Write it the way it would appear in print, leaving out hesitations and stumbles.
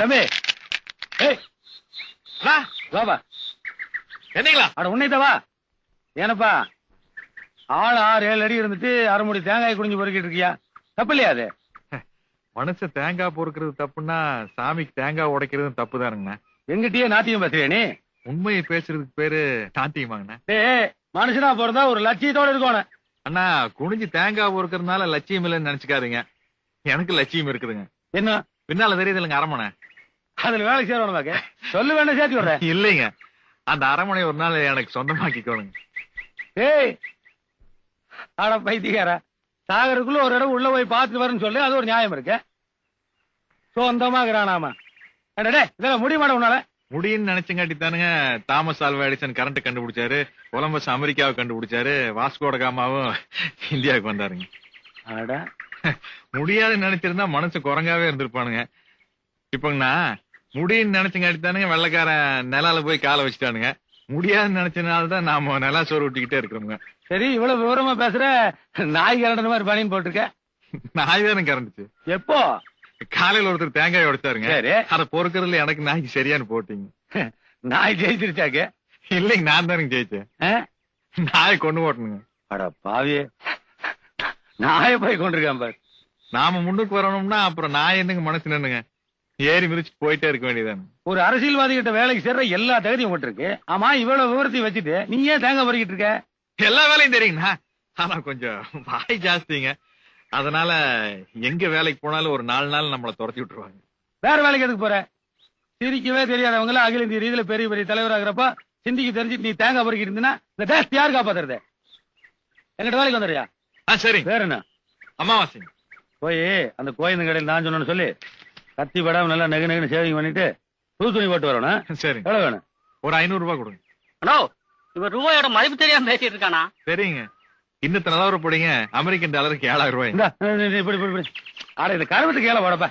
தம்பி ஏய் வாப்பா. என்னங்களா? அட உன்னைத்தவா ஏனப்பா ஆள் 6-7 அடி இருந்துட்டு அரை முடி தேங்காய் குடிஞ்சு பொறுக்கிட்டு இருக்கியா? தப்பு இல்லையா அது? மனுஷன் தேங்காய் பொறுக்கிறது தப்புன்னா சாமிக்கு தேங்காய் உடைக்கிறது தப்பு தானுங்கண்ணா. எங்கிட்டயே நாட்டியம் பேசுறியா நீ? உண்மையை பேசுறதுக்கு பேரு நாட்டியமாங்கண்ணா. ஏய் மனுஷனா போறதா ஒரு லட்சியத்தோட இருக்கணும். அண்ணா குனிஞ்சு தேங்காய் பொறுக்கிறதுனால லட்சியம் இல்லைன்னு நினைச்சுக்காதீங்க. எனக்கு லட்சியம் இருக்குதுங்க. என்ன பின்னால தெரியுது இல்லைங்க அரமனை. அதுல வேலை சேரணுமாக்க சொல்லு வேண்டாம் சேர்த்து விடுறேன். இல்லைங்க, அந்த அரமனை ஒரு நாள் எனக்கு சொந்தமாக்கிக்கோணுங்க. ஏய் ஆட பைத்தியக்காரா, சாகருக்குள்ள ஒரு இடம் உள்ள போய் பார்த்துட்டு வரேன்னு சொல்லி அது ஒரு நியாயம் இருக்கு. சொந்தமாகறானாமா இதெல்லாம் முடிய மாட்டேன் உன்னால. முடியும்னு நினைச்சங்காட்டி தானுங்க தாமஸ் ஆல்வா எடிசன் கரண்ட் கண்டுபிடிச்சாரு, கொலம்பஸ் அமெரிக்காவை கண்டுபிடிச்சாரு, வாஸ்கோட காமாவும் இந்தியாவுக்கு வந்தாருங்க. அட முடியாதுன்னு நினைச்சிருந்தா மனசு குரங்காவே இருந்திருப்பானுங்க. இப்பங்கண்ணா முடியும்னு நினைச்சங்காட்டி தானுங்க வெள்ளைக்காரன் நிலால போய் காலை வச்சுட்டானுங்க. முடியாதுன்னு நினைச்சனால்தான் நாம நிலா சோறு விட்டுக்கிட்டே இருக்கிறோங்க. சரி இவ்வளவு விவரமா பேசுற, நாய் கரண்ட மாதிரி பணின்னு போட்டிருக்க. நாய் தானே கறந்துச்சு. எப்போ? காலையில ஒருத்தர் தேங்காய் உடைச்சாருங்க. சரி அதை பொறுக்கிறதுல எனக்கு நாய்க்கு சரியானு போட்டீங்க. நாய் ஜெயிச்சிருச்சாக்கு? இல்லைங்க, நான் தானுங்க ஜெயிச்சேன். நாய் கொண்டு போட்டணுங்க. அட பாவியே, நாயை போய் கொண்டிருக்கான் பாரு. நாம முன்னுக்கு வரணும்னா அப்புறம் நாய் என்னங்க மனசு நின்னுங்க ஏறி மிதிச்சு போயிட்டே இருக்க வேண்டியதானே. ஒரு அரசியல்வாதி கிட்ட வேலைக்கு சேர்ற எல்லா தகுதியும் போட்டிருக்கு. ஆமா இவ்வளவு விவரத்தையும் வச்சுட்டு நீ ஏன் தேங்காய் பறிக்கிட்டு இருக்க? எல்லா வேலையும் தெரியுங்கண்ணா, ஆனா கொஞ்சம் வாய் ஜாஸ்திங்க. அதனால எங்க வேலைக்கு போனாலும் ஒரு 4 நாள் நம்மளை துரத்தி விட்டுருவாங்க. வேற வேலைக்கு எதுக்கு போற? சிரிக்கவே தெரியாதவங்க அகில இந்திய ரீதியில பெரிய பெரிய தலைவராகிறப்ப சிந்திக்கு தெரிஞ்சுட்டு நீ தேங்காய் பறிக்கிட்டு இருந்தீங்கன்னா இந்த தேசத்தை யாரு காப்பாத்துறது? எங்கிட்ட வேலைக்கு வந்துடுறியா? சரி. வேற என்ன? அமாவாசை போய் அந்த கோயில் கடையில் நான் சொன்னு சொல்லி கத்தி படாம நல்லா நெகு நெகுன்னு சேவிங் பண்ணிட்டு புது துணி போட்டு வரணும். சரி. எவ்வளவு வேணும்? ஒரு 500 ரூபாய் கொடுங்க. ஹலோ, இவர் ரூபாயோட மதிப்பு தெரியாம பேசிட்டு இருக்கானா? சரிங்க, இன்னத்து நிலவரம் போடுங்க. அமெரிக்கன் டாலருக்கு 7000 ரூபாய். இப்படி இப்படி இப்படி ஆட இந்த கருவத்துக்கு ஏழை போடப்பா.